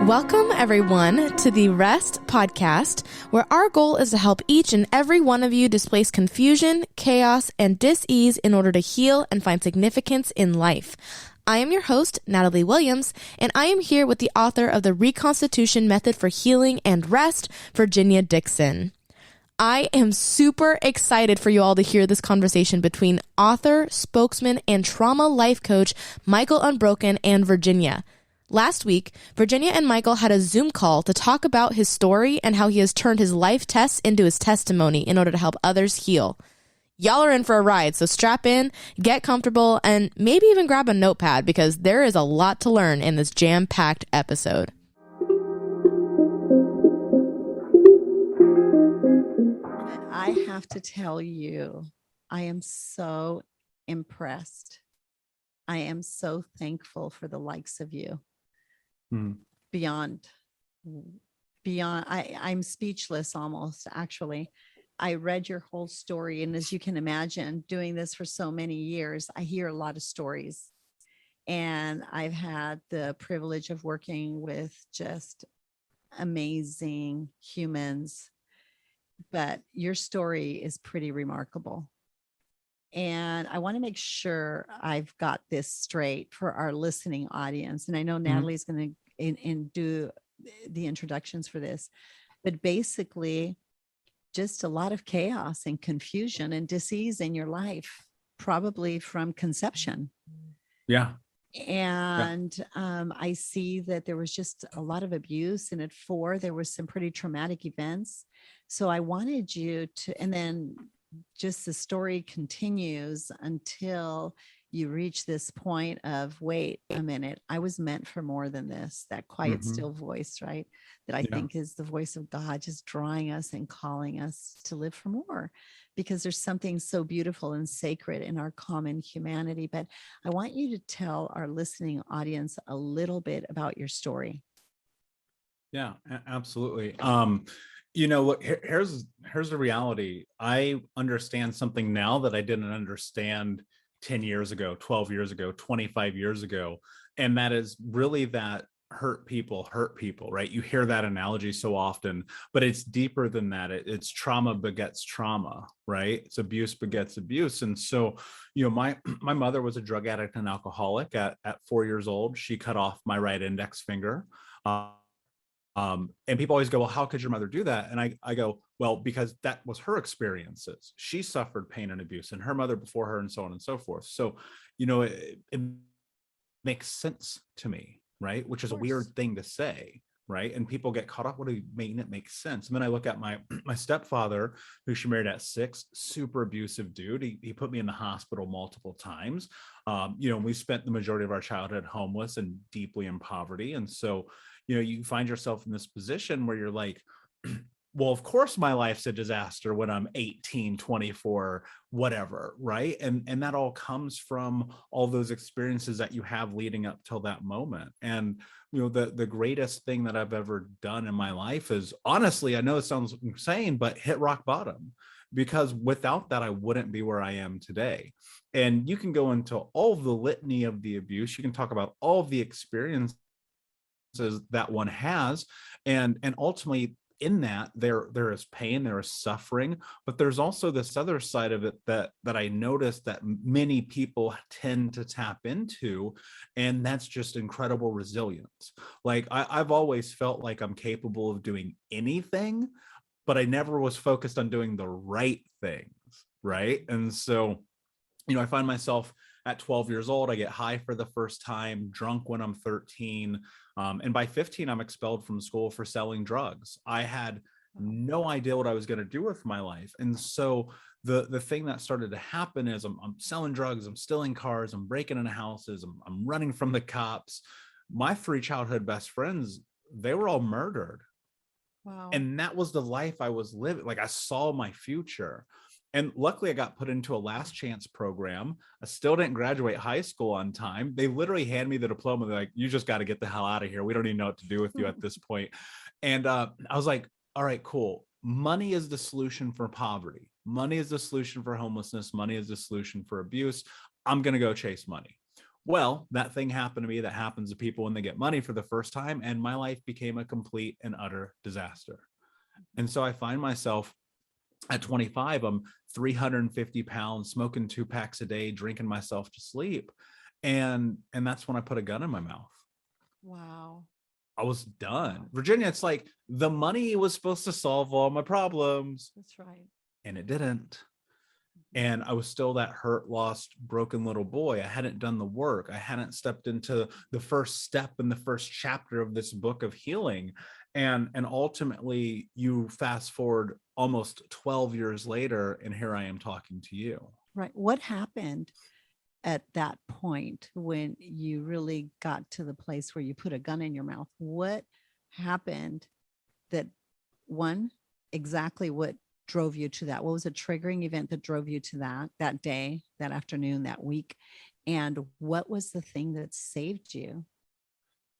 Welcome, everyone, to the R.E.S.T podcast, where our goal is to help each and every one of you displace confusion, chaos, and dis-ease in order to heal and find significance in life. I am your host, Natalie Williams, and I am here with the author of the Reconstitution Method for Healing and Rest, Virginia Dixon. I am super excited for you all to hear this conversation between author, spokesman, and trauma life coach Michael Unbroken and Virginia. Last week, Virginia and Michael had a Zoom call to talk about his story and how he has turned his life tests into his testimony in order to help others heal. Y'all are in for a ride, so strap in, get comfortable, and maybe even grab a notepad because there is a lot to learn in this jam-packed episode. I have to tell you, I am so impressed. I am so thankful for the likes of you. Beyond, I'm speechless almost, actually. I read your whole story, and as you can imagine, doing this for so many years, I hear a lot of stories. And I've had the privilege of working with just amazing humans, but your story is pretty remarkable. And I want to make sure I've got this straight for our listening audience. And I know Natalie's going to do the introductions for this, but basically just a lot of chaos and confusion and disease in your life, probably from conception. Yeah. And I see that there was just a lot of abuse. And at 4, there was some pretty traumatic events. So I wanted you to, and then just the story continues until you reach this point of, wait a minute, I was meant for more than this, that quiet, still voice, right? That I think is the voice of God, just drawing us and calling us to live for more, because there's something so beautiful and sacred in our common humanity. But I want you to tell our listening audience a little bit about your story. Yeah, absolutely. You know what, here's the reality. I understand something now that I didn't understand 10 years ago, 12 years ago, 25 years ago. And that is really that hurt people, right? You hear that analogy so often, but it's deeper than that. It's trauma begets trauma, right? It's abuse begets abuse. And so, you know, my mother was a drug addict and alcoholic. At 4 years old, she cut off my right index finger. And people always go, well, how could your mother do that? And I go, well, because that was her experiences. She suffered pain and abuse, and her mother before her, and so on and so forth. So, you know, it makes sense to me, right? Which is a weird thing to say, right? And people get caught up. What do you mean it makes sense? And then I look at my stepfather, who she married at 6, super abusive dude. He put me in the hospital multiple times. You know, we spent the majority of our childhood homeless and deeply in poverty. And so, you know, you find yourself in this position where you're like, well, of course my life's a disaster when I'm 18, 24, whatever, right? And that all comes from all those experiences that you have leading up till that moment. And, you know, the greatest thing that I've ever done in my life is, honestly, I know it sounds insane, but hit rock bottom. Because without that, I wouldn't be where I am today. And you can go into all the litany of the abuse. You can talk about all of the experiences that one has, and ultimately in that there is pain, there is suffering, but there's also this other side of it that I noticed that many people tend to tap into, and that's just incredible resilience. Like I've always felt like I'm capable of doing anything, but I never was focused on doing the right things, right? And so, you know, I find myself at 12 years old, I get high for the first time, drunk when I'm 13. And by 15, I'm expelled from school for selling drugs. I had no idea what I was going to do with my life. And so the thing that started to happen is I'm selling drugs, I'm stealing cars, I'm breaking into houses, I'm running from the cops. My 3 childhood best friends, they were all murdered. Wow. And that was the life I was living. Like, I saw my future. And luckily I got put into a last chance program. I still didn't graduate high school on time. They literally hand me the diploma. They're like, you just got to get the hell out of here. We don't even know what to do with you at this point. And I was like, all right, cool. Money is the solution for poverty. Money is the solution for homelessness. Money is the solution for abuse. I'm going to go chase money. Well, that thing happened to me that happens to people when they get money for the first time, and my life became a complete and utter disaster. And so I find myself at 25, I'm 350 pounds, smoking 2 packs a day, drinking myself to sleep. And that's when I put a gun in my mouth. Wow. I was done. Wow. Virginia, it's like the money was supposed to solve all my problems, That's right. and it didn't. And I was still that hurt, lost, broken little boy. I hadn't done the work. I hadn't stepped into the first step in the first chapter of this book of healing. And ultimately, you fast forward almost 12 years later, and here I am talking to you. Right. What happened at that point when you really got to the place where you put a gun in your mouth? What happened that, one, exactly what drove you to that? What was a triggering event that drove you to that day, that afternoon, that week? And what was the thing that saved you?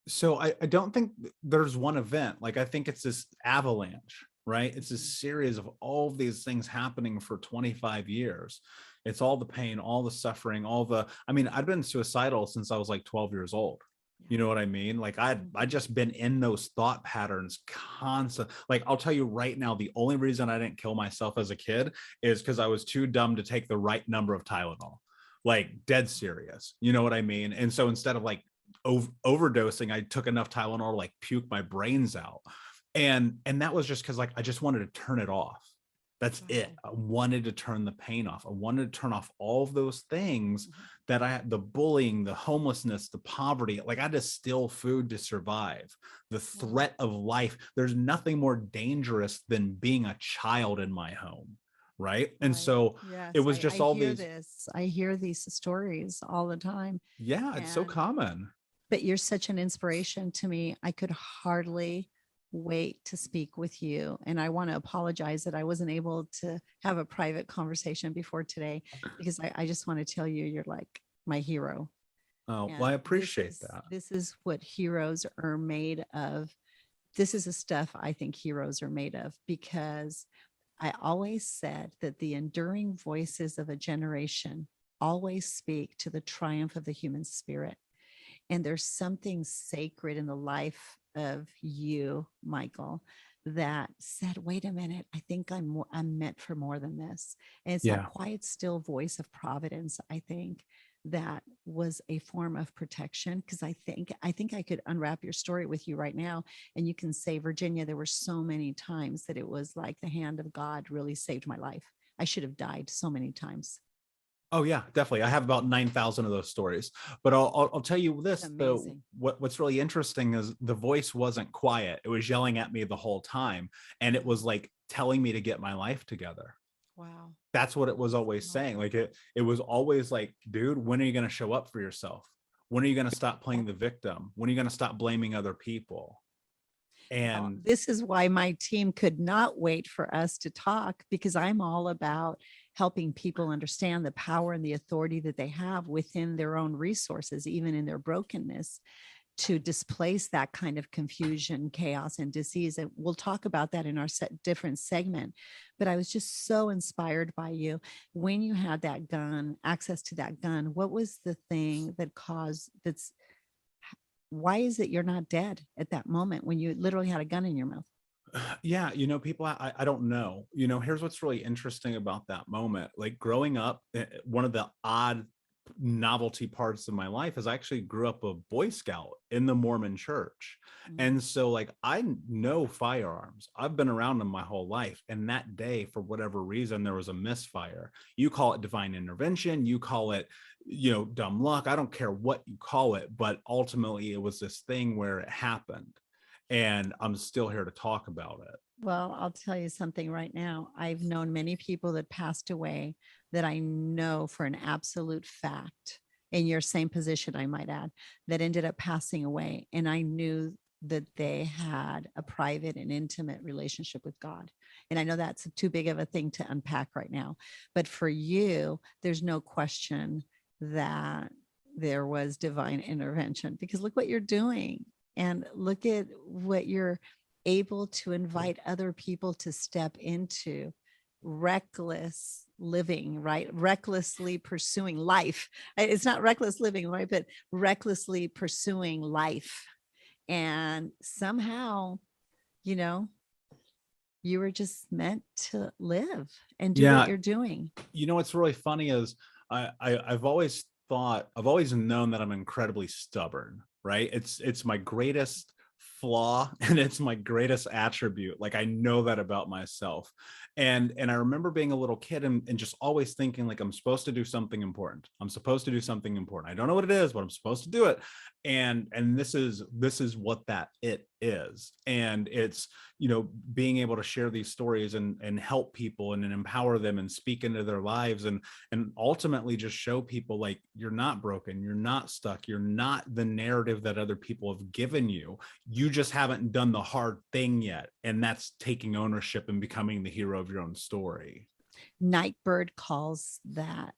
So I don't think there's one event. Like, I think it's this avalanche, right? It's this series of all of these things happening for 25 years. It's all the pain, all the suffering, I'd been suicidal since I was like 12 years old. You know what I mean? Like, I just been in those thought patterns constant. Like, I'll tell you right now, the only reason I didn't kill myself as a kid is because I was too dumb to take the right number of Tylenol. Like, dead serious. You know what I mean? And so instead of like overdosing, I took enough Tylenol to like puke my brains out. And that was just because, like, I just wanted to turn it off. That's it. I wanted to turn the pain off. I wanted to turn off all of those things that I had, the bullying, the homelessness, the poverty. Like, I had to steal food to survive. The threat of life. There's nothing more dangerous than being a child in my home. Right. And so yes, it was just I all hear these. I hear these stories all the time. Yeah, it's so common. But you're such an inspiration to me. I could hardly wait to speak with you. And I want to apologize that I wasn't able to have a private conversation before today, because I just want to tell you, you're like my hero. Oh, well, I appreciate that. This is what heroes are made of. This is the stuff I think heroes are made of, because I always said that the enduring voices of a generation always speak to the triumph of the human spirit. And there's something sacred in the life of you, Michael, that said, wait a minute, I think I'm meant for more than this. And it's that quiet, still voice of providence, I think, that was a form of protection. Because I think I could unwrap your story with you right now, and you can say, Virginia, there were so many times that it was like the hand of God really saved my life. I should have died so many times. Oh yeah, definitely. I have about 9,000 of those stories, but I'll tell you this though. What's really interesting is the voice wasn't quiet. It was yelling at me the whole time. And it was like telling me to get my life together. Wow. That's what it was always saying. Like it was always like, dude, when are you going to show up for yourself? When are you going to stop playing the victim? When are you going to stop blaming other people? And this is why my team could not wait for us to talk, because I'm all about helping people understand the power and the authority that they have within their own resources, even in their brokenness, to displace that kind of confusion, chaos, and disease. And we'll talk about that in our different segment. But I was just so inspired by you. When you had that gun, access to that gun, what was the thing that why is it you're not dead at that moment when you literally had a gun in your mouth? Yeah, people, I don't know. Here's what's really interesting about that moment. Like, growing up, one of the odd novelty parts of my life is I actually grew up a Boy Scout in the Mormon church. And so, like, I know firearms. I've been around them my whole life. And that day, for whatever reason, there was a misfire. You call it divine intervention, you call it, dumb luck. I don't care what you call it, but ultimately it was this thing where it happened. And I'm still here to talk about it. Well, I'll tell you something right now. I've known many people that passed away that I know for an absolute fact, in your same position, I might add, that ended up passing away. And I knew that they had a private and intimate relationship with God. And I know that's too big of a thing to unpack right now. But for you, there's no question that there was divine intervention, because look what you're doing. And look at what you're able to invite other people to step into. Reckless living, right? Recklessly pursuing life. It's not reckless living, right? But recklessly pursuing life. And somehow, you know, you were just meant to live and do what Yeah. you're doing. You know, what's really funny is I've always known that I'm incredibly stubborn, right? It's my greatest flaw and it's my greatest attribute. Like I know that about myself. And I remember being a little kid and just always thinking like I'm supposed to do something important. I'm supposed to do something important. I don't know what it is, but I'm supposed to do it. And this is what that it is. And it's, you know, being able to share these stories and help people and empower them and speak into their lives and ultimately just show people like you're not broken, you're not stuck, you're not the narrative that other people have given you. You just haven't done the hard thing yet, and that's taking ownership and becoming the hero of your own story. Nightbird calls that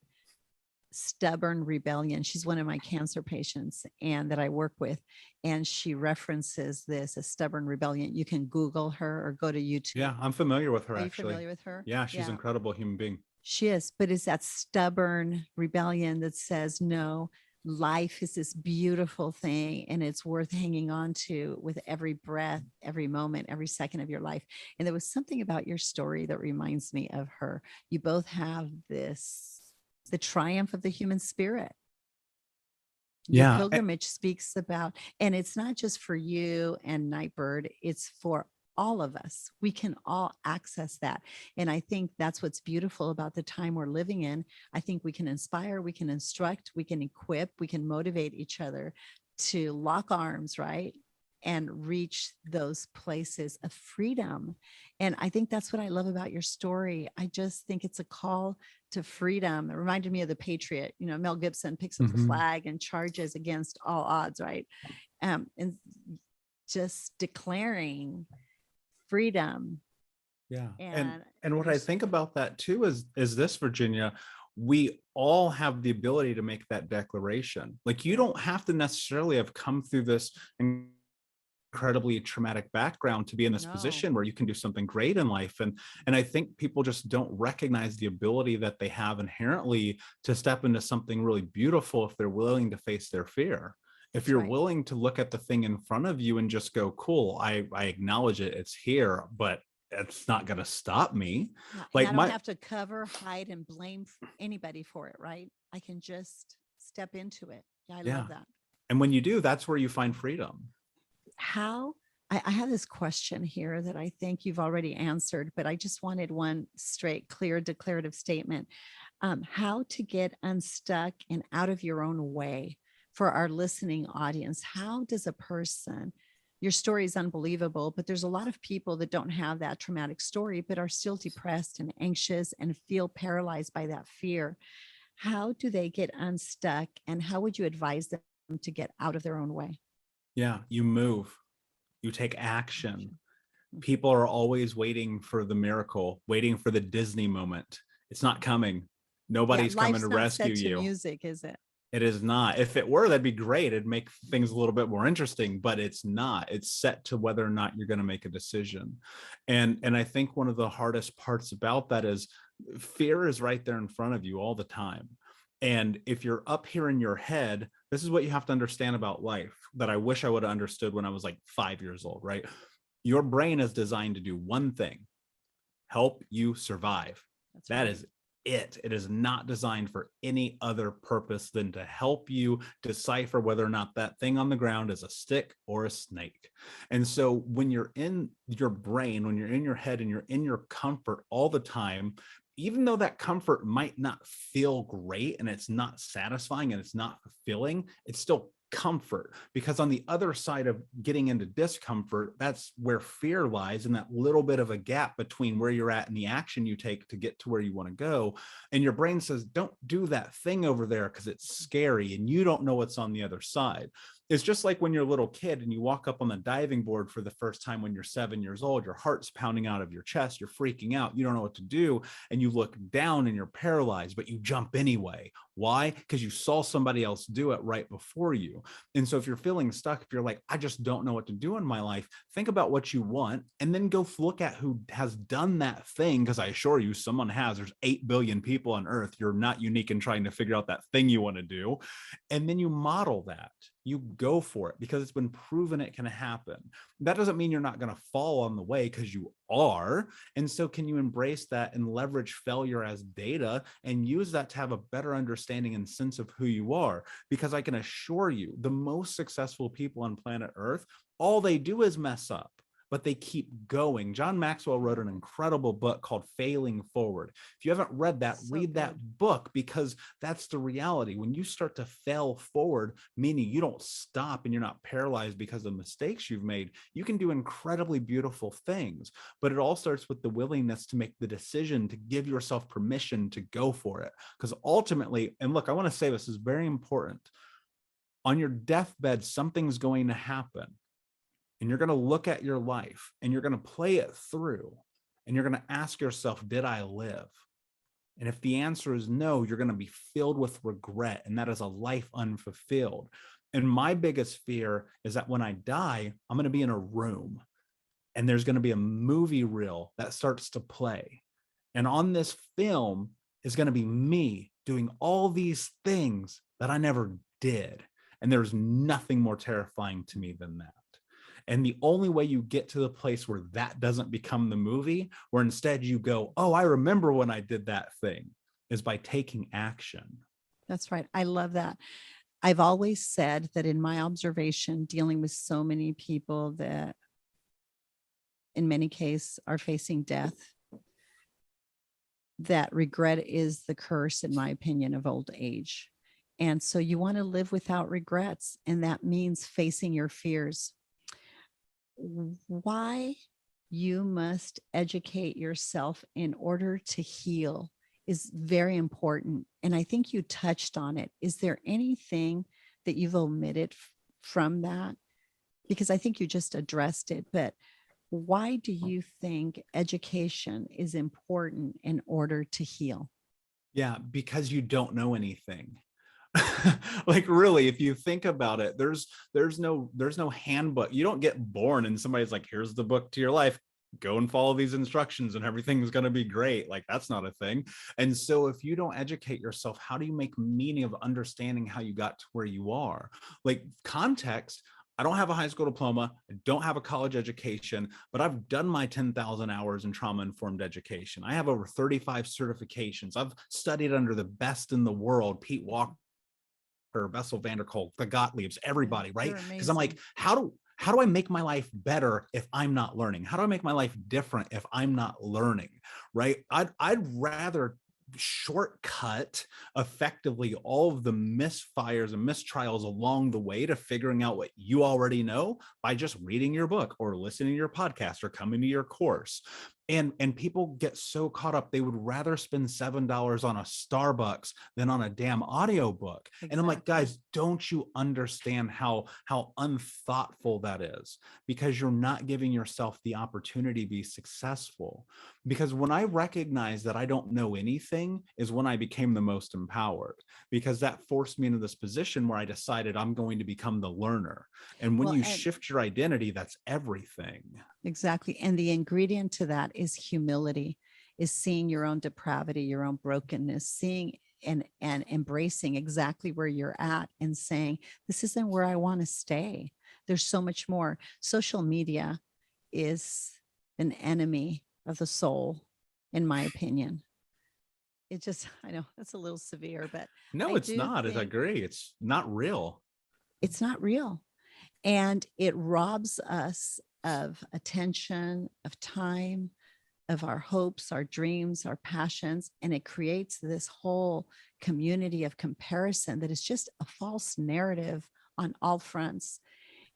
stubborn rebellion. She's one of my cancer patients and that I work with, and she references this as stubborn rebellion. You can Google her or go to YouTube. Yeah, I'm familiar with her. Are you actually familiar with her? Yeah, she's an incredible human being. She is, but it's that stubborn rebellion that says, no, life is this beautiful thing and it's worth hanging on to with every breath, every moment, every second of your life. And there was something about your story that reminds me of her. You both have this, the triumph of the human spirit. Your pilgrimage speaks about, and it's not just for you and Nightbird, it's for all of us. We can all access that. And I think that's what's beautiful about the time we're living in. I think we can inspire, we can instruct, we can equip, we can motivate each other to lock arms, right? And reach those places of freedom. And I think that's what I love about your story. I just think it's a call to freedom. It reminded me of The Patriot. You know, Mel Gibson picks up the flag and charges against all odds, right? And just declaring freedom. Yeah. And what I think about that too is this, Virginia, we all have the ability to make that declaration. Like you don't have to necessarily have come through this incredibly traumatic background to be in this position where you can do something great in life. And I think people just don't recognize the ability that they have inherently to step into something really beautiful if they're willing to face their fear. If you're willing to look at the thing in front of you and just go, cool, I acknowledge it, it's here, but it's not going to stop me. Like I don't have to cover, hide, and blame anybody for it, right? I can just step into it. Yeah, I love that. And when you do, that's where you find freedom. How? I have this question here that I think you've already answered, but I just wanted one straight, clear, declarative statement. How to get unstuck and out of your own way for our listening audience. How does a person, your story is unbelievable, but there's a lot of people that don't have that traumatic story, but are still depressed and anxious and feel paralyzed by that fear. How do they get unstuck, and how would you advise them to get out of their own way? Yeah, you move, you take action. People are always waiting for the miracle, waiting for the Disney moment. It's not coming. Nobody's coming to rescue you. Music, is it? It is not. If it were, that'd be great. It'd make things a little bit more interesting, but it's not. It's set to whether or not you're going to make a decision. And I think one of the hardest parts about that is fear is right there in front of you all the time. And if you're up here in your head, this is what you have to understand about life that I wish I would have understood when I was like 5 years old, right? Your brain is designed to do one thing: help you survive. That is it. It is not designed for any other purpose than to help you decipher whether or not that thing on the ground is a stick or a snake. And so when you're in your brain, when you're in your head and you're in your comfort all the time, even though that comfort might not feel great and it's not satisfying and it's not fulfilling, it's still comfort, because on the other side of getting into discomfort, that's where fear lies, in that little bit of a gap between where you're at and the action you take to get to where you want to go. And your brain says, don't do that thing over there because it's scary and you don't know what's on the other side. It's just like when you're a little kid and you walk up on the diving board for the first time when you're 7 years old, your heart's pounding out of your chest, you're freaking out, you don't know what to do, and you look down and you're paralyzed, but you jump anyway. Why? Because you saw somebody else do it right before you. And so if you're feeling stuck, if you're like, I just don't know what to do in my life, think about what you want and then go look at who has done that thing. Because I assure you, someone has. There's 8 billion people on earth. You're not unique in trying to figure out that thing you want to do. And then you model that. You go for it because it's been proven it can happen. That doesn't mean you're not going to fall on the way, because you are. And so can you embrace that and leverage failure as data and use that to have a better understanding and sense of who you are? Because I can assure you, the most successful people on planet Earth, all they do is mess up, but they keep going. John Maxwell wrote an incredible book called Failing Forward. If you haven't read that, read that book, because that's the reality. When you start to fail forward, meaning you don't stop and you're not paralyzed because of mistakes you've made, you can do incredibly beautiful things. But it all starts with the willingness to make the decision, to give yourself permission to go for it. Because ultimately, and look, I want to say this is very important. On your deathbed, something's going to happen. And you're going to look at your life and you're going to play it through and you're going to ask yourself, did I live? And if the answer is no, you're going to be filled with regret. And that is a life unfulfilled. And my biggest fear is that when I die, I'm going to be in a room and there's going to be a movie reel that starts to play. And on this film is going to be me doing all these things that I never did. And there's nothing more terrifying to me than that. And the only way you get to the place where that doesn't become the movie, where instead you go, oh, I remember when I did that thing, is by taking action. That's right. I love that. I've always said that in my observation, dealing with so many people that in many cases are facing death, that regret is the curse, in my opinion, of old age. And so you want to live without regrets. And that means facing your fears. Why you must educate yourself in order to heal is very important. And I think you touched on it. Is there anything that you've omitted from that? Because I think you just addressed it, but why do you think education is important in order to heal? Yeah, because you don't know anything. Like, really, if you think about it, there's no handbook. You don't get born and somebody's like, here's the book to your life, go and follow these instructions and everything's going to be great. Like, that's not a thing. And so if you don't educate yourself, how do you make meaning of understanding how you got to where you are? Like, context. I don't have a high school diploma. I don't have a college education, but I've done my 10,000 hours in trauma-informed education. I have over 35 certifications. I've studied under the best in the world, Pete Walker, Bessel van der Kolk, the Gottliebs, everybody, right? Because I'm like, how do I make my life better if I'm not learning? How do I make my life different if I'm not learning, right? I'd rather shortcut effectively all of the misfires and mistrials along the way to figuring out what you already know by just reading your book or listening to your podcast or coming to your course. And people get so caught up, they would rather spend $7 on a Starbucks than on a damn audiobook. Exactly. And I'm like, guys, don't you understand how unthoughtful that is? Because you're not giving yourself the opportunity to be successful. Because when I recognized that I don't know anything is when I became the most empowered, because that forced me into this position where I decided I'm going to become the learner. And when you shift your identity, that's everything. Exactly. And the ingredient to that is humility, is seeing your own depravity, your own brokenness, seeing and embracing exactly where you're at and saying, this isn't where I want to stay. There's so much more. Social media is an enemy of the soul, in my opinion. It just, I know that's a little severe, but no, it's not. I agree. It's not real. It's not real. And it robs us of attention, of time, of our hopes, our dreams, our passions. And it creates this whole community of comparison that is just a false narrative on all fronts.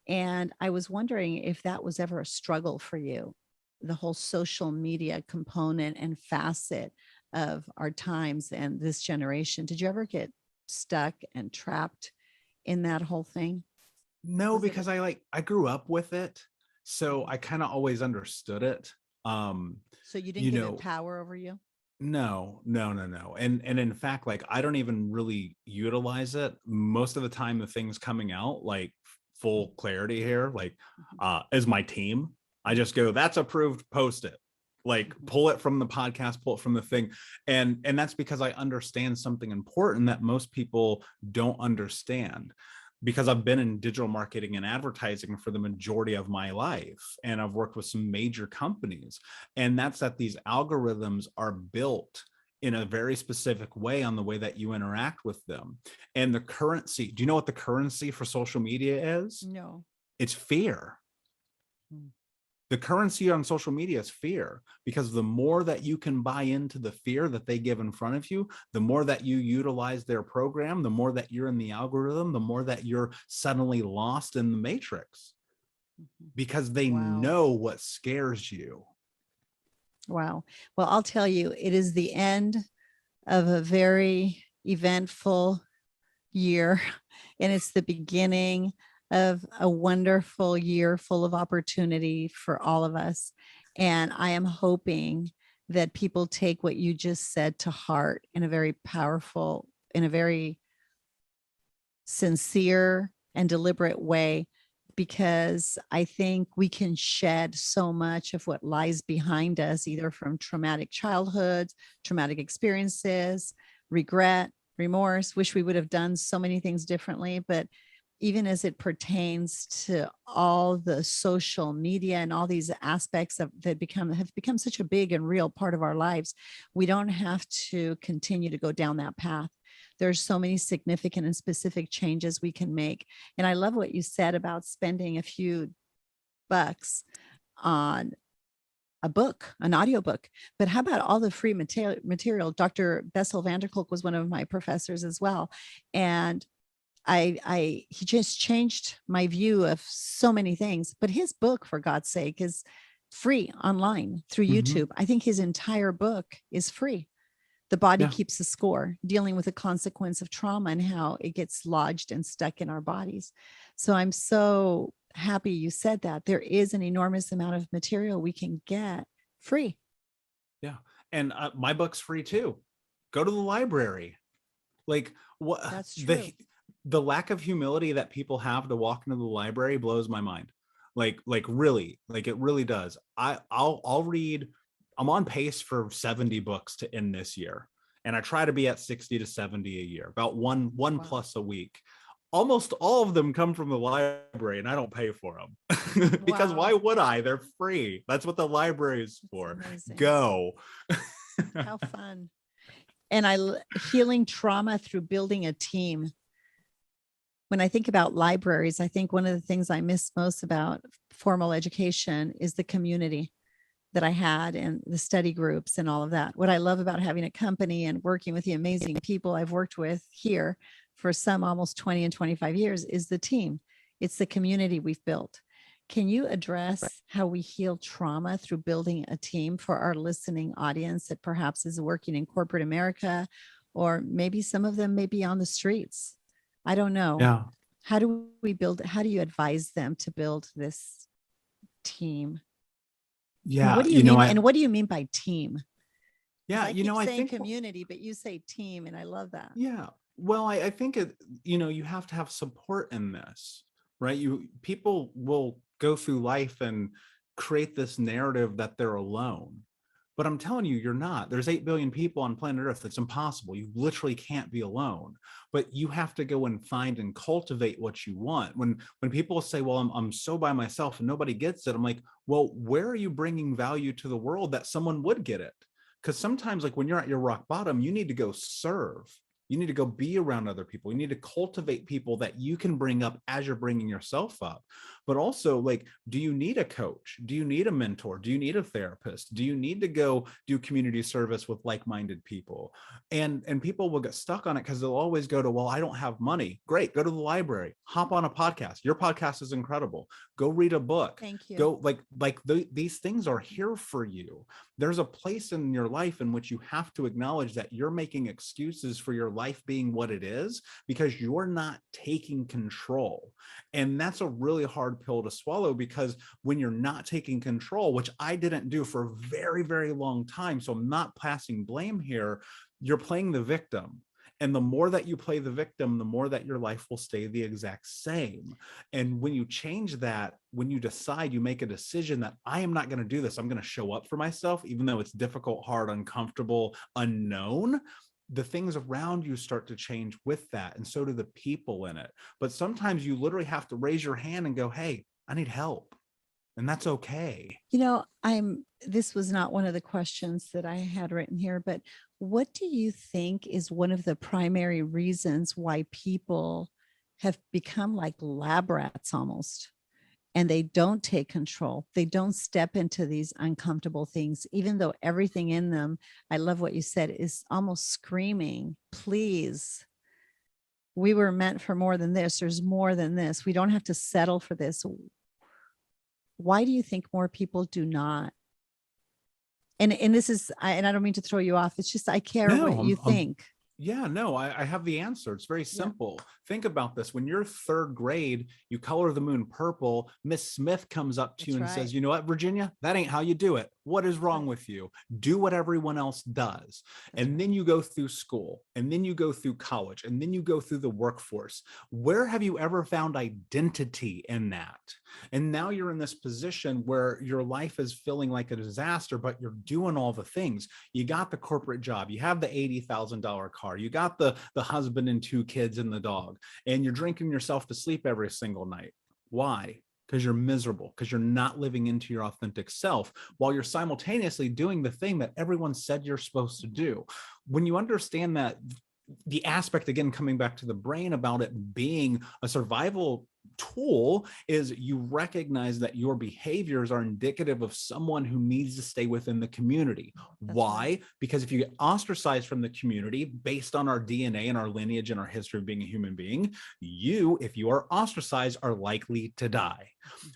And I was wondering if that was ever a struggle for you, the whole social media component and facet of our times and this generation. Did you ever get stuck and trapped in that whole thing? No, Was it because I grew up with it. So Mhm. I kind of always understood it. So you didn't You give it know, power over you? no, no, no, no. And in fact, like I don't even really utilize it. Most of the time, the things coming out, like full clarity here, like Mhm. is my team. I Mhm. just go, that's approved, post it. Like Mhm. pull it from the podcast, pull it from the thing. And that's because I understand something important that most people don't understand. Because I've been in digital marketing and advertising for the majority of my life. And I've worked with some major companies. And that's that these algorithms are built in a very specific way on the way that you interact with them. And the currency, do you know what the currency for social media is? No. It's fear. Mm. The currency on social media is fear, because the more that you can buy into the fear that they give in front of you, the more that you utilize their program, the more that you're in the algorithm, the more that you're suddenly lost in the matrix, Mhm. because they Wow. know what scares you. Wow. Well, I'll tell you, it is the end of a very eventful year, and it's the beginning of a wonderful year full of opportunity for all of us. And I am hoping that people take what you just said to heart in a very powerful, in a very sincere and deliberate way, because I think we can shed so much of what lies behind us, either from traumatic childhoods, traumatic experiences, regret, remorse, wish we would have done so many things differently. But even as it pertains to all the social media and all these aspects of that have become such a big and real part of our lives, we don't have to continue to go down that path. There's so many significant and specific changes we can make. And I love what you said about spending a few bucks on a book, an audiobook. But how about all the free material? Dr. Bessel van der Kolk was one of my professors as well. And he just changed my view of so many things. But his book, for God's sake, is free online through Mhm. YouTube. I think his entire book is free. The body Yeah. keeps a score, dealing with the consequence of trauma and how it gets lodged and stuck in our bodies. So I'm so happy you said that. There is an enormous amount of material we can get free. Yeah. And my book's free too. Go to the library. Like what That's true. the lack of humility that people have to walk into the library blows my mind. Like really, like it really does. I'll read, I'm on pace for 70 books to end this year. And I try to be at 60 to 70 a year, about one Wow. plus a week. Almost all of them come from the library and I don't pay for them. Because why Wow. would I? They're free. That's what the library is That's for. amazing. Go. How fun. And healing trauma through building a team. When I think about libraries, I think one of the things I miss most about formal education is the community that I had and the study groups and all of that. What I love about having a company and working with the amazing people I've worked with here for some almost 20 and 25 years is the team. It's the community we've built. Can you address how we heal trauma through building a team for our listening audience that perhaps is working in corporate America, or maybe some of them may be on the streets? I don't know. Yeah. How do we build, how do you advise them to build this team? And what Yeah. do you mean? And what do you mean by team? Because Yeah, I keep I saying think, community, but you say team, and I love that. yeah. Well, I think it, you have to have support in this, right? People will go through life and create this narrative that they're alone. But I'm telling you, you're not. There's 8 billion people on planet Earth. It's impossible. You literally can't be alone. But you have to go and find and cultivate what you want. When people say, well, I'm so by myself and nobody gets it, I'm like, well, where are you bringing value to the world that someone would get it? Because sometimes, like when you're at your rock bottom, you need to go serve. You need to go be around other people. You need to cultivate people that you can bring up as you're bringing yourself up. but also like, do you need a coach? Do you need a mentor? Do you need a therapist? Do you need to go do community service with like-minded people? And people will get stuck on it because they'll always go to, well, I don't have money. Great. Go to the library, hop on a podcast. Your podcast is incredible. Go read a book. Thank you. Go these things are here for you. There's a place in your life in which you have to acknowledge that you're making excuses for your life being what it is because you're not taking control. And that's a really hard pill to swallow, because when you're not taking control, which I didn't do for a very, very long time, so I'm not passing blame here, you're playing the victim. And the more that you play the victim, the more that your life will stay the exact same. And when you change that, when you decide, you make a decision that I am not going to do this, I'm going to show up for myself, even though it's difficult, hard, uncomfortable, unknown, the things around you start to change with that. And so do the people in it. But sometimes you literally have to raise your hand and go, hey, I need help. And that's okay. This was not one of the questions that I had written here, but what do you think is one of the primary reasons why people have become like lab rats almost, and they don't take control? They don't step into these uncomfortable things, even though everything in them, I love what you said, is almost screaming, please, we were meant for more than this. There's more than this. We don't have to settle for this. Why do you think more people do not? And this is, and I don't mean to throw you off. It's just, I care what you think. Yeah, no, I have the answer. It's very simple. Yeah. Think about this. When you're third grade, you color the moon purple. Miss Smith comes up to you and says, you know what, Virginia, that ain't how you do it. What is wrong with you? Do what everyone else does. And then you go through school, and then you go through college, and then you go through the workforce. Where have you ever found identity in that? And now you're in this position where your life is feeling like a disaster, but you're doing all the things. You got the corporate job, you have the $80,000 car, you got the husband and 2 kids and the dog, and you're drinking yourself to sleep every single night. Why? Because you're miserable, because you're not living into your authentic self, while you're simultaneously doing the thing that everyone said you're supposed to do. When you understand that, the aspect, again, coming back to the brain about it being a survival tool, is you recognize that your behaviors are indicative of someone who needs to stay within the community. Why? Right. Because if you get ostracized from the community based on our DNA and our lineage and our history of being a human being, if you are ostracized, are likely to die.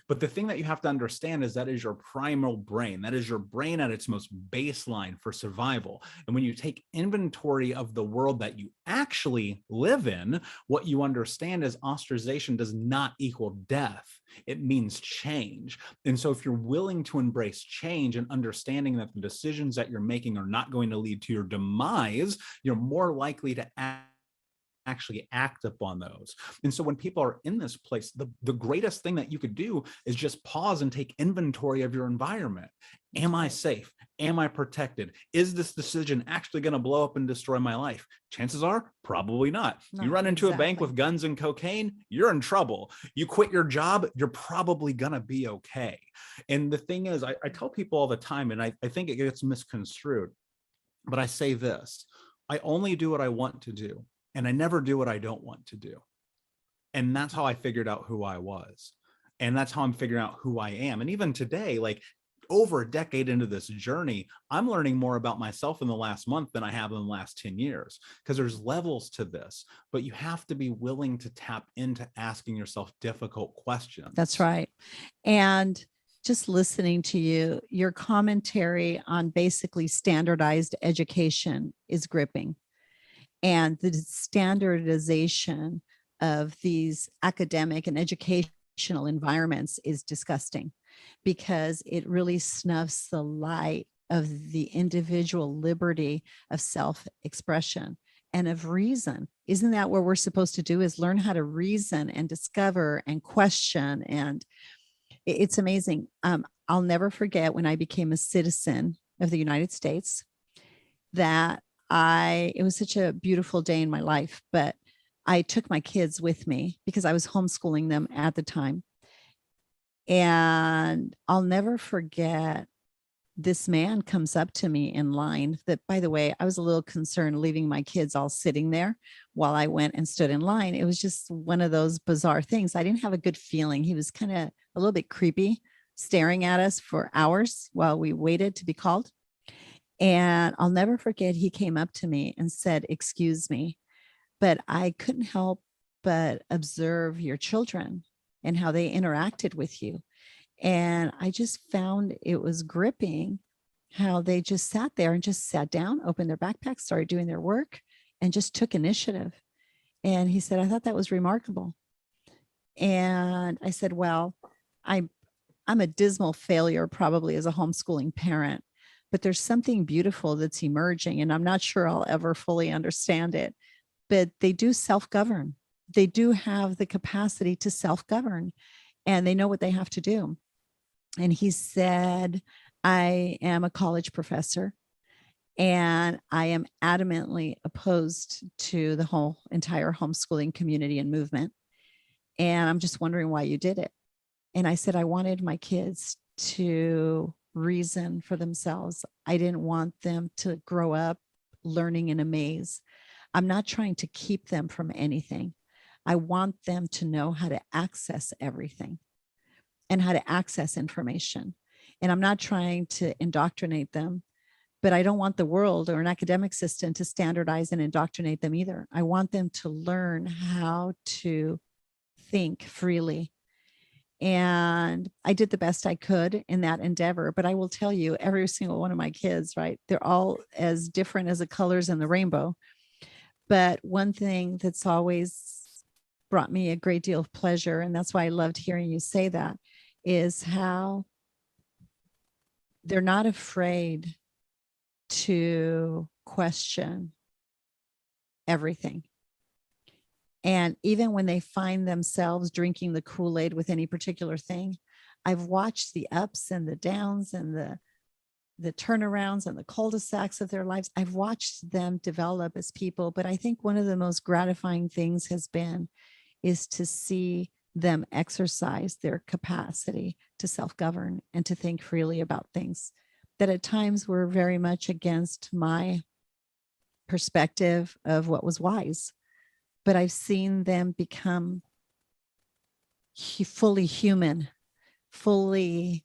But the thing that you have to understand is that is your primal brain. That is your brain at its most baseline for survival. And when you take inventory of the world that you actually live in, what you understand is ostracization does not equal death. It means change. And so if you're willing to embrace change and understanding that the decisions that you're making are not going to lead to your demise, you're more likely to actually act upon those. And so when people are in this place, the greatest thing that you could do is just pause and take inventory of your environment. Am I safe? Am I protected? Is this decision actually going to blow up and destroy my life? Chances are probably not. You run into a bank with guns and cocaine, you're in trouble. You quit your job, you're probably going to be okay. And the thing is, I tell people all the time, and I think it gets misconstrued, but I say this: I only do what I want to do, and I never do what I don't want to do. And that's how I figured out who I was. And that's how I'm figuring out who I am. And even today, like over a decade into this journey, I'm learning more about myself in the last month than I have in the last 10 years, because there's levels to this, but you have to be willing to tap into asking yourself difficult questions. That's right. And just listening to you, your commentary on basically standardized education is gripping. And the standardization of these academic and educational environments is disgusting, because it really snuffs the light of the individual liberty of self-expression and of reason. Isn't that what we're supposed to do, is learn how to reason and discover and question? And it's amazing. I'll never forget when I became a citizen of the United States, that it was such a beautiful day in my life, but I took my kids with me because I was homeschooling them at the time. And I'll never forget this man comes up to me in line. That, by the way, I was a little concerned leaving my kids all sitting there while I went and stood in line. It was just one of those bizarre things. I didn't have a good feeling. He was kind of a little bit creepy, staring at us for hours while we waited to be called. And I'll never forget, he came up to me and said, "Excuse me, but I couldn't help but observe your children and how they interacted with you. And I just found it was gripping how they just sat there and just sat down, opened their backpacks, started doing their work, and just took initiative." And he said, "I thought that was remarkable." And I said, "Well, I'm I'm a dismal failure probably as a homeschooling parent, but there's something beautiful that's emerging, and I'm not sure I'll ever fully understand it. But they do self-govern. They do have the capacity to self-govern, and they know what they have to do." And he said, "I am a college professor, and I am adamantly opposed to the whole entire homeschooling community and movement. And I'm just wondering why you did it." And I said, "I wanted my kids to reason for themselves. I didn't want them to grow up learning in a maze. I'm not trying to keep them from anything. I want them to know how to access everything and how to access information. And I'm not trying to indoctrinate them, but I don't want the world or an academic system to standardize and indoctrinate them either. I want them to learn how to think freely." And I did the best I could in that endeavor. But I will tell you, every single one of my kids, right, they're all as different as the colors in the rainbow. But one thing that's always brought me a great deal of pleasure, and that's why I loved hearing you say that, is how they're not afraid to question everything. And even when they find themselves drinking the Kool-Aid with any particular thing, I've watched the ups and the downs and the turnarounds and the cul-de-sacs of their lives. I've watched them develop as people. But I think one of the most gratifying things has been is to see them exercise their capacity to self-govern and to think freely about things that at times were very much against my perspective of what was wise. But I've seen them become fully human, fully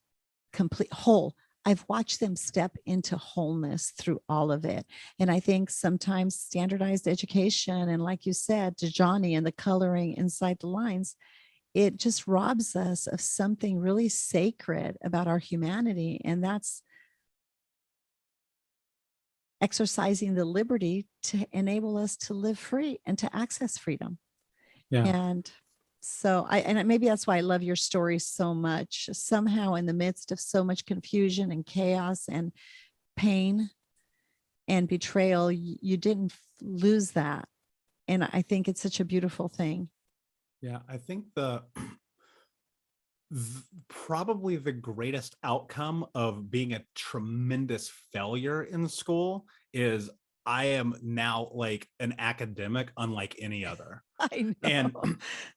complete, whole. I've watched them step into wholeness through all of it. And I think sometimes standardized education, and like you said, to Johnny and the coloring inside the lines, it just robs us of something really sacred about our humanity. And that's exercising the liberty to enable us to live free and to access freedom. Yeah. And so and maybe that's why I love your story so much. Somehow in the midst of so much confusion and chaos and pain and betrayal, you didn't lose that. And I think it's such a beautiful thing. Yeah, I think probably the greatest outcome of being a tremendous failure in school is I am now like an academic unlike any other. I know. And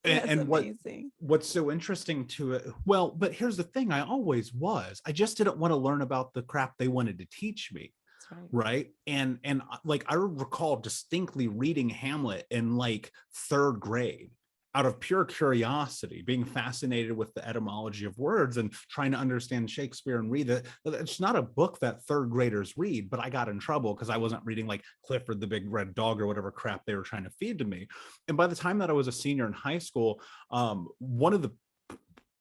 That's and amazing. what's so interesting to it, well, but here's the thing, I always was. I just didn't want to learn about the crap they wanted to teach me. That's right. Right. And like I recall distinctly reading Hamlet in like third grade out of pure curiosity, being fascinated with the etymology of words and trying to understand Shakespeare and read it. It's not a book that third graders read, but I got in trouble because I wasn't reading like Clifford the Big Red Dog or whatever crap they were trying to feed to me. And by the time that I was a senior in high school, one of the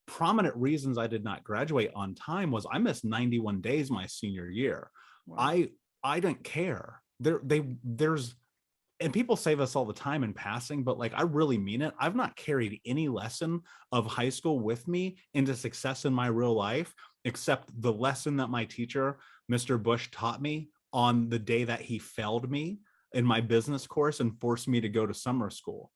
prominent reasons I did not graduate on time was I missed 91 days my senior year. Wow. I didn't care. There's and people say this all the time in passing, but like I really mean it. I've not carried any lesson of high school with me into success in my real life, except the lesson that my teacher, Mr. Bush, taught me on the day that he failed me in my business course and forced me to go to summer school.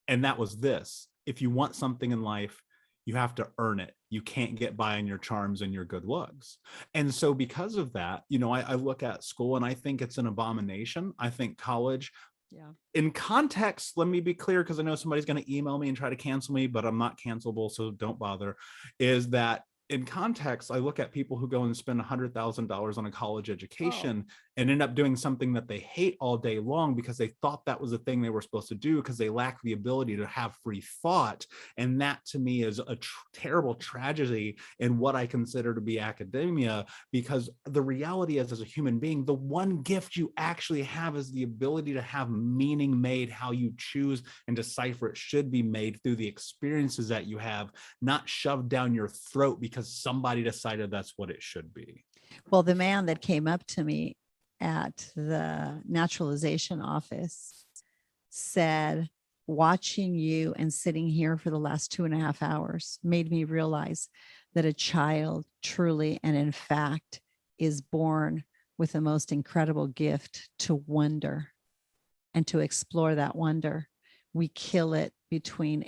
And that was this: if you want something in life, you have to earn it. You can't get by on your charms and your good looks. And so because of that, you know, I look at school and I think it's an abomination. I think college, in context, let me be clear, because I know somebody's going to email me and try to cancel me, but I'm not cancelable, so don't bother, is that in context, I look at people who go and spend $100,000 on a college Oh, education and end up doing something that they hate all day long because they thought that was the thing they were supposed to do because they lack the ability to have free thought. And that to me is a terrible tragedy in what I consider to be academia, because the reality is, as a human being, the one gift you actually have is the ability to have meaning made how you choose and decipher it should be made through the experiences that you have, not shoved down your throat because somebody decided that's what it should be. well, the man that came up to me at the naturalization office said, watching you and sitting here for the last 2.5 hours made me realize that a child truly and in fact is born with the most incredible gift to wonder and to explore that wonder. We kill it between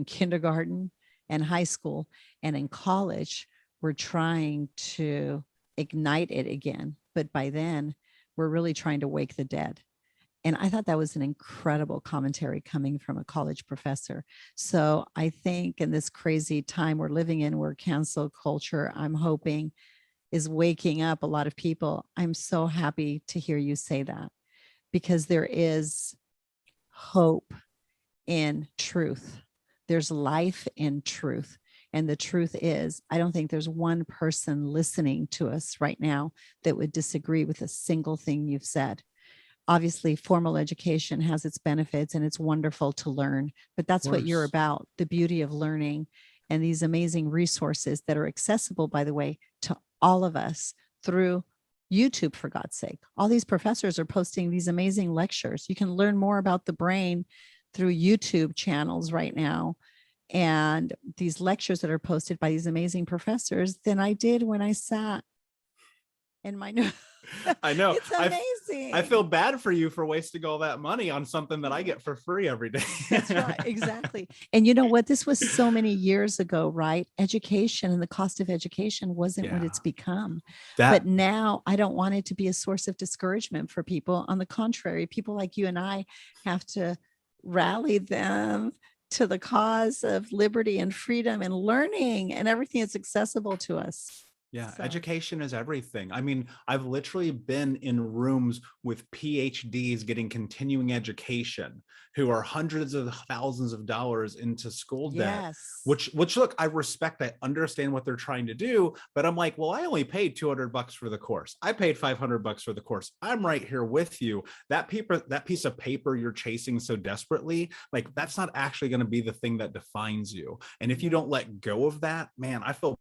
kindergarten and high school, and in college we're trying to ignite it again, but by then we're really trying to wake the dead. And I thought that was an incredible commentary coming from a college professor. So I think in this crazy time we're living in, where cancel culture, I'm hoping, is waking up a lot of people. I'm so happy to hear you say that, because there is hope in truth. There's life in truth. And the truth is, I don't think there's one person listening to us right now that would disagree with a single thing you've said. Obviously, formal education has its benefits and it's wonderful to learn, but that's what you're about, the beauty of learning and these amazing resources that are accessible, by the way, to all of us through YouTube, for God's sake. All these professors are posting these amazing lectures. You can learn more about the brain through YouTube channels right now, and these lectures that are posted by these amazing professors than I did when I sat in my I know. It's amazing. I feel bad for you for wasting all that money on something that I get for free every day. That's right. Exactly. And you know what? This was so many years ago, right? Education and the cost of education wasn't what it's become. But now I don't want it to be a source of discouragement for people. On the contrary, people like you and I have to rally them to the cause of liberty and freedom and learning and everything that's accessible to us. Yeah, education is everything. I mean, I've literally been in rooms with PhDs getting continuing education who are hundreds of thousands of dollars into school debt, which look, I respect, I understand what they're trying to do, but I'm like, well, I only paid $200 for the course. I paid $500 for the course. I'm right here with you. That piece of paper you're chasing so desperately, like that's not actually going to be the thing that defines you. And if you don't let go of that, man, I feel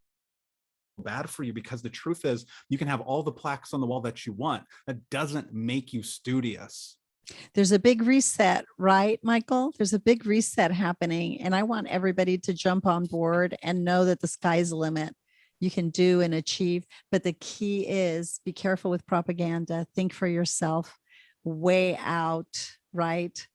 bad for you, because the truth is, you can have all the plaques on the wall that you want. That doesn't make you studious. There's a big reset, right, Michael? There's a big reset happening. And I want everybody to jump on board and know that the sky's the limit. You can do and achieve. But the key is, be careful with propaganda. Think for yourself, weigh out, right?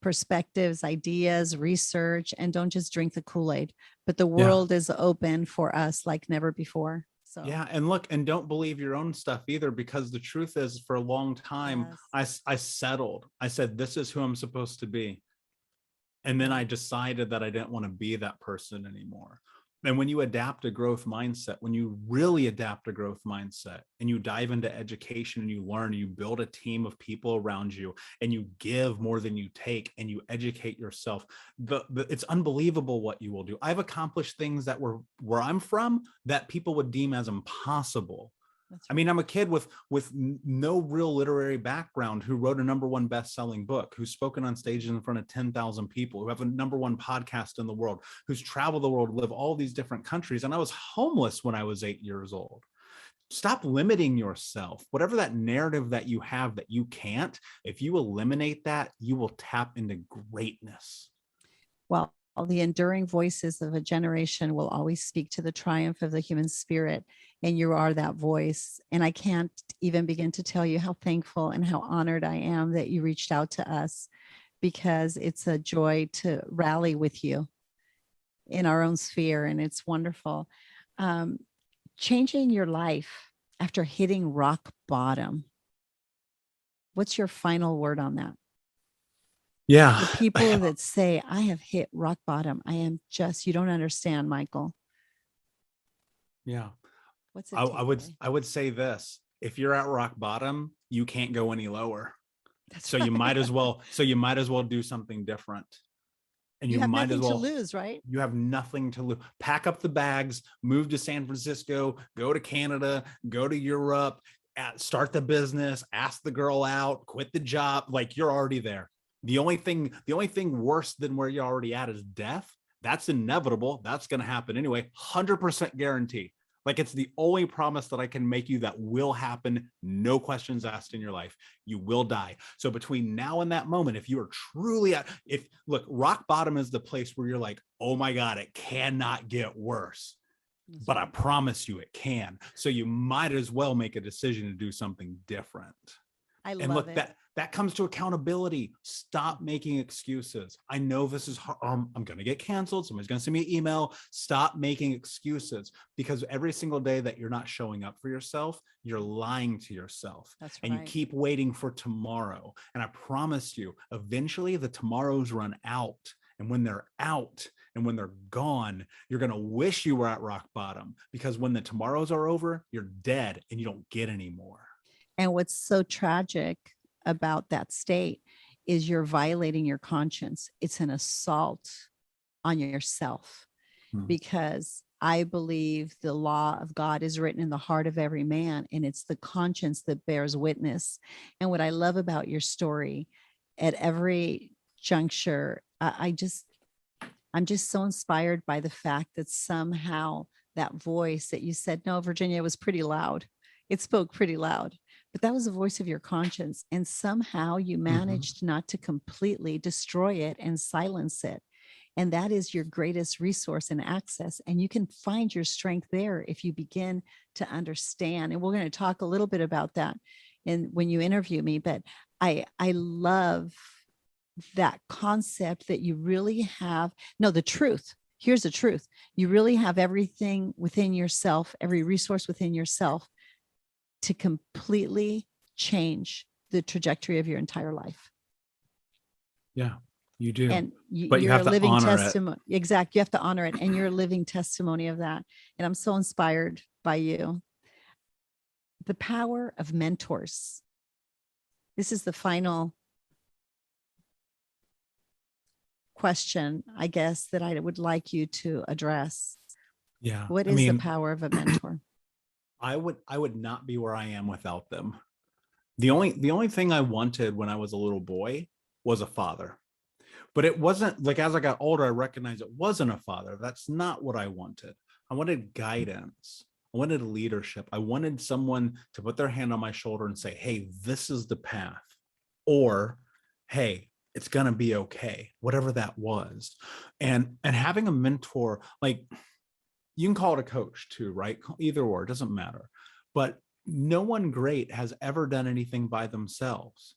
Perspectives, ideas, research, and don't just drink the Kool-Aid. But the world is open for us like never before. So yeah, and look, and don't believe your own stuff either, because the truth is, for a long time, I settled. I said, this is who I'm supposed to be. And then I decided that I didn't want to be that person anymore. And when you adapt a growth mindset, when you really adapt a growth mindset and you dive into education and you learn, you build a team of people around you and you give more than you take and you educate yourself, it's unbelievable what you will do. I've accomplished things that were where I'm from that people would deem as impossible. I mean, I'm a kid with no real literary background who wrote a #1 best-selling book, who's spoken on stages in front of 10,000 people, who have a #1 podcast in the world, who's traveled the world, live all these different countries. And I was homeless when I was 8 years old. Stop limiting yourself. Whatever that narrative that you have that you can't, if you eliminate that, you will tap into greatness. Well, the enduring voices of a generation will always speak to the triumph of the human spirit, and you are that voice. And I can't even begin to tell you how thankful and how honored I am that you reached out to us, because it's a joy to rally with you in our own sphere, and it's wonderful. Changing your life after hitting rock bottom. What's your final word on that? Yeah. The people that say, I have hit rock bottom. I am just, you don't understand, Michael. Yeah. What's a I takeaway? would say this: if you're at rock bottom, you can't go any lower. That's So right. you might as well do something different. And You you have might as nothing to well, lose, right? you have nothing to lose. Pack up the bags, move to San Francisco, go to Canada, go to Europe, start the business, ask the girl out, quit the job. Like, you're already there. The only thing worse than where you're already at is death. That's inevitable. That's going to happen anyway. 100% guarantee. Like, it's the only promise that I can make you that will happen. No questions asked in your life. You will die. So between now and that moment, if you are truly look, rock bottom is the place where you're like, oh my God, it cannot get worse. That's But I right. promise you it can. So you might as well make a decision to do something different. I And love look, it. that comes to accountability. Stop making excuses. I know this is hard. I'm going to get canceled. Somebody's going to send me an email. Stop making excuses, because every single day that you're not showing up for yourself, you're lying to yourself. That's And you right. keep waiting for tomorrow. And I promise you, eventually the tomorrows run out. And when they're out and when they're gone, you're going to wish you were at rock bottom, because when the tomorrows are over, you're dead and you don't get any more. And what's so tragic about that state is you're violating your conscience. It's an assault on yourself, because I believe the law of God is written in the heart of every man, and it's the conscience that bears witness. And what I love about your story, at every juncture, I'm just so inspired by the fact that somehow that voice that you said, no, Virginia, was pretty loud. It spoke pretty loud, but that was the voice of your conscience. And somehow you managed not to completely destroy it and silence it. And that is your greatest resource and access. And you can find your strength there if you begin to understand. And we're going to talk a little bit about that when you interview me. But I love that concept that you really have. No, the truth. Here's the truth. You really have everything within yourself, every resource within yourself, to completely change the trajectory of your entire life. Yeah, you do. And But you you're a have to living honor it. testimony. Exactly. You have to honor it. And you're a living testimony of that. And I'm so inspired by you. The power of mentors. This is the final question, I guess, that I would like you to address. Yeah. What is the power of a mentor? I would not be where I am without them. The only thing I wanted when I was a little boy was a father. But it wasn't like, as I got older, I recognized it wasn't a father. That's not what I wanted. I wanted guidance. I wanted leadership. I wanted someone to put their hand on my shoulder and say, hey, this is the path. Or, hey, it's going to be okay, whatever that was. And having a mentor, like, you can call it a coach too, right? Either or, it doesn't matter. But no one great has ever done anything by themselves.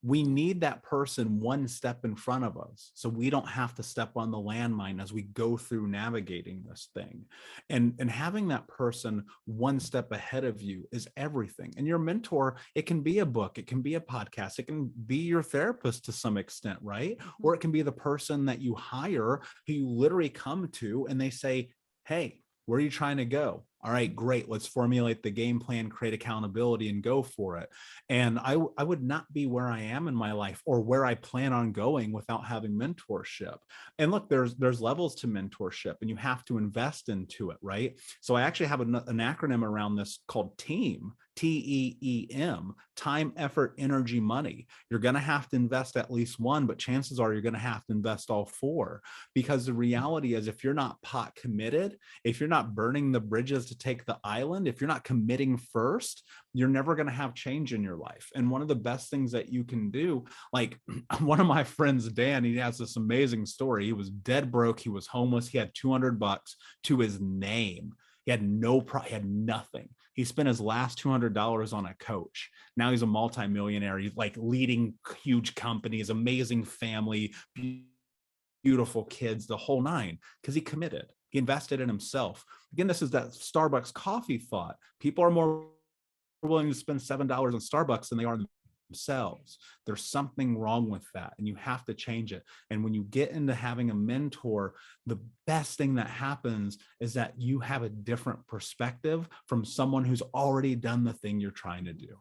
We need that person one step in front of us, so we don't have to step on the landmine as we go through navigating this thing. And having that person one step ahead of you is everything. And your mentor, it can be a book, it can be a podcast, it can be your therapist to some extent, right? Or it can be the person that you hire, who you literally come to and they say, hey, where are you trying to go? All right, great. Let's formulate the game plan, create accountability, and go for it. And I would not be where I am in my life, or where I plan on going, without having mentorship. And look, there's levels to mentorship, and you have to invest into it, right? So I actually have an acronym around this called TEAM, TEEM, time, effort, energy, money. You're going to have to invest at least one, but chances are you're going to have to invest all four, because the reality is, if you're not pot committed, if you're not burning the bridges to take the island, if you're not committing first, you're never going to have change in your life. And one of the best things that you can do, like one of my friends, Dan, he has this amazing story. He was dead broke. He was homeless. He had $200 to his name. He had he had nothing. He spent his last $200 on a coach. Now he's a multimillionaire. He's like leading huge companies, amazing family, beautiful kids, the whole nine, because he committed. He invested in himself. Again, this is that Starbucks coffee thought. People are more willing to spend $7 on Starbucks than they are in themselves. There's something wrong with that, and you have to change it. And when you get into having a mentor, the best thing that happens is that you have a different perspective from someone who's already done the thing you're trying to do.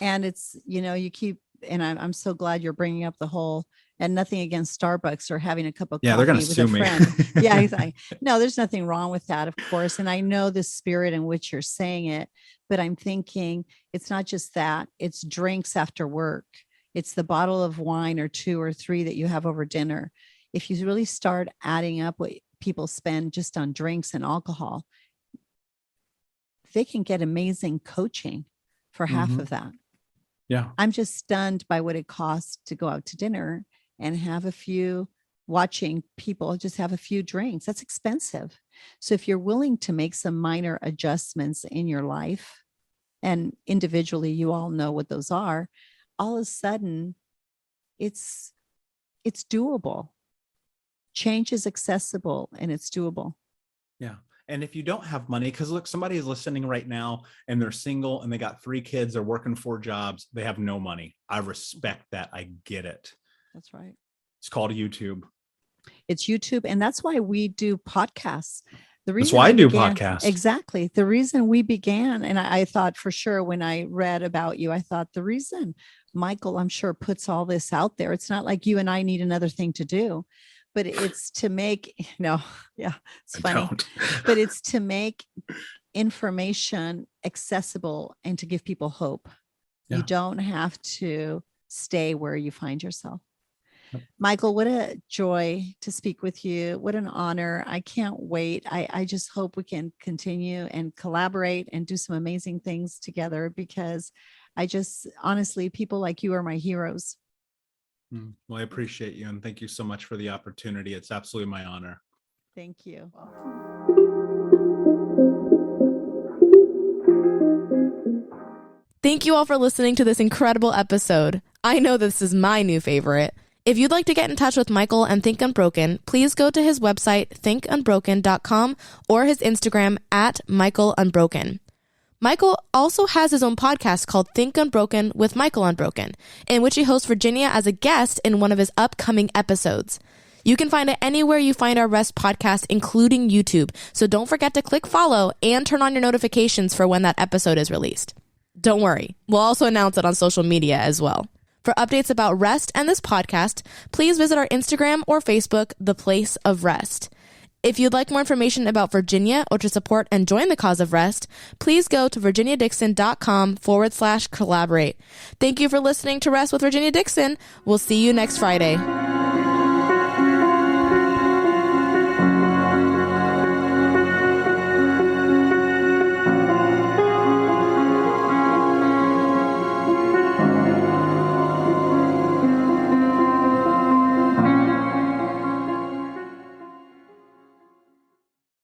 And it's, you keep, and I'm so glad you're bringing up the whole, and nothing against Starbucks or having a cup of coffee they're going to with sue a me. friend. Yeah, exactly. No, there's nothing wrong with that, of course. And I know the spirit in which you're saying it, but I'm thinking it's not just that, it's drinks after work. It's the bottle of wine or 2 or 3 that you have over dinner. If you really start adding up what people spend just on drinks and alcohol, they can get amazing coaching for half of that. Yeah. I'm just stunned by what it costs to go out to dinner and have a few, watching people just have a few drinks. That's expensive. So if you're willing to make some minor adjustments in your life, and individually, you all know what those are, all of a sudden it's doable. Change is accessible and it's doable. Yeah. And if you don't have money, because look, somebody is listening right now and they're single and they got 3 kids, they're working 4 jobs, they have no money. I respect that. I get it. That's right. It's called YouTube. It's YouTube. And that's why we do podcasts. That's why I do podcasts. Exactly. The reason we began, and I thought for sure when I read about you, I thought the reason Michael, I'm sure, puts all this out there, it's not like you and I need another thing to do, but it's to make, it's funny, but it's to make information accessible and to give people hope. Yeah. You don't have to stay where you find yourself. Michael, what a joy to speak with you. What an honor. I can't wait. I just hope we can continue and collaborate and do some amazing things together, because I just, honestly, people like you are my heroes. Well, I appreciate you. And thank you so much for the opportunity. It's absolutely my honor. Thank you. Thank you all for listening to this incredible episode. I know this is my new favorite. If you'd like to get in touch with Michael and Think Unbroken, please go to his website, thinkunbroken.com, or his Instagram @MichaelUnbroken. Michael also has his own podcast called Think Unbroken with Michael Unbroken, in which he hosts Virginia as a guest in one of his upcoming episodes. You can find it anywhere you find our R.E.S.T podcast, including YouTube, so don't forget to click follow and turn on your notifications for when that episode is released. Don't worry, we'll also announce it on social media as well. For updates about R.E.S.T and this podcast, please visit our Instagram or Facebook, The Place of R.E.S.T. If you'd like more information about Virginia or to support and join the cause of R.E.S.T, please go to virginiadixon.com/collaborate. Thank you for listening to R.E.S.T with Virginia Dixon. We'll see you next Friday.